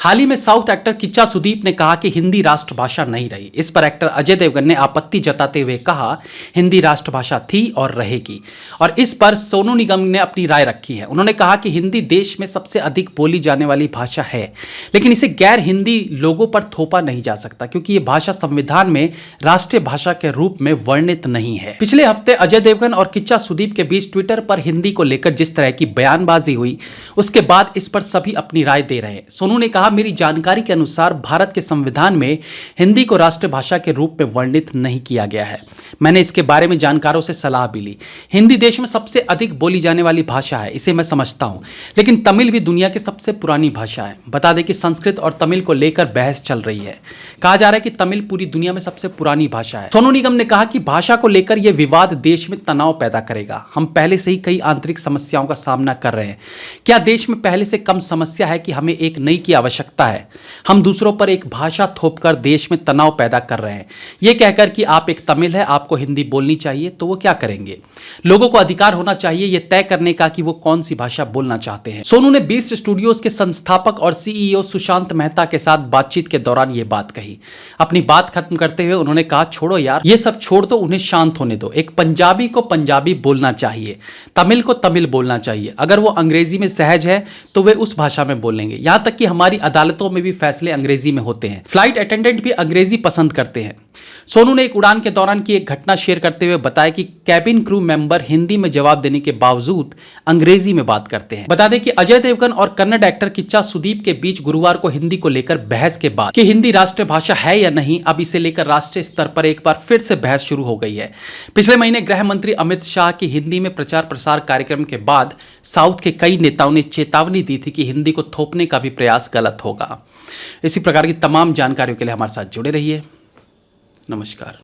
हाल ही में south actor Kichcha Sudeep ने कहा कि हिंदी राष्ट्रभाषा नहीं रही। इस पर एक्टर अजय देवगन ने आपत्ति जताते हुए कहा हिंदी राष्ट्रभाषा थी और रहेगी। और इस पर सोनू निगम ने अपनी राय रखी है। उन्होंने कहा कि हिंदी देश में सबसे अधिक बोली जाने वाली भाषा है, लेकिन इसे गैर हिंदी लोगों पर थोपा नहीं जा सकता क्योंकि ये भाषा संविधान में राष्ट्रीय भाषा के रूप में वर्णित नहीं है। पिछले हफ्ते अजय देवगन और किच्चा सुदीप के बीच ट्विटर पर हिंदी को लेकर जिस तरह की बयानबाजी हुई, उसके बाद इस पर सभी अपनी राय दे रहे हैं। सोनू ने कहा, मेरी जानकारी के अनुसार भारत के संविधान में हिंदी को राष्ट्रभाषा के रूप में वर्णित नहीं किया गया है। मैंने इसके बारे में जानकारों से सलाह भी ली। हिंदी देश में सबसे अधिक बोली जाने वाली भाषा है, इसे मैं समझता हूं, लेकिन तमिल भी दुनिया की सबसे पुरानी भाषा है। बता दें कि संस्कृत और तमिल को लेकर बहस चल रही है। कहा जा रहा है कि तमिल पूरी दुनिया में सबसे पुरानी भाषा है। सोनू निगम ने कहा कि भाषा को लेकर यह विवाद देश में तनाव पैदा करेगा। हम पहले से ही कई आंतरिक समस्याओं का सामना कर रहे हैं। क्या देश में पहले से कम समस्या है कि हमें एक नई की आवश्यकता है? हम दूसरों पर एक भाषा थोपकर देश में तनाव पैदा कर रहे हैं। यह कहकर कि आप एक तमिल है, आपको हिंदी बोलनी चाहिए, तो वो क्या करेंगे? लोगों को अधिकार होना चाहिए यह तय करने का कि वो कौन सी भाषा बोलना चाहते हैं। सोनू ने बीस्ट स्टूडियोज के संस्थापक और सीईओ सुशांत मेहता के साथ बातचीत के दौरान यह बात कही। अपनी बात खत्म करते हुए उन्होंने कहा, छोड़ो यार, ये सब छोड़ दो, उन्हें शांत होने दो। एक पंजाबी को पंजाबी बोलना चाहिए, तमिल को तमिल बोलना चाहिए। अगर वो अंग्रेजी में सहज है तो वे उस भाषा में बोलेंगे। यहां तक कि हमारी अदालतों में भी फैसले अंग्रेजी में होते हैं। फ्लाइट अटेंडेंट भी अंग्रेजी पसंद करते हैं। सोनू ने एक उड़ान के दौरान की एक घटना शेयर करते हुए बताया कि कैबिन क्रू मेंबर हिंदी में जवाब देने के बावजूद अंग्रेजी में बात करते हैं। बता दें कि अजय देवगन और कन्नड़ एक्टर किच्चा सुदीप के बीच गुरुवार को हिंदी को लेकर बहस के बाद कि हिंदी राष्ट्रीय भाषा है या नहीं, अब इसे लेकर राष्ट्रीय स्तर पर एक बार फिर से बहस शुरू हो गई है। पिछले महीने गृह मंत्री अमित शाह की हिंदी में प्रचार प्रसार कार्यक्रम के बाद साउथ के कई नेताओं ने चेतावनी दी थी कि हिंदी को थोपने का भी प्रयास गलत होगा। इसी प्रकार की तमाम जानकारियों के लिए हमारे साथ जुड़े रहिए। नमस्कार।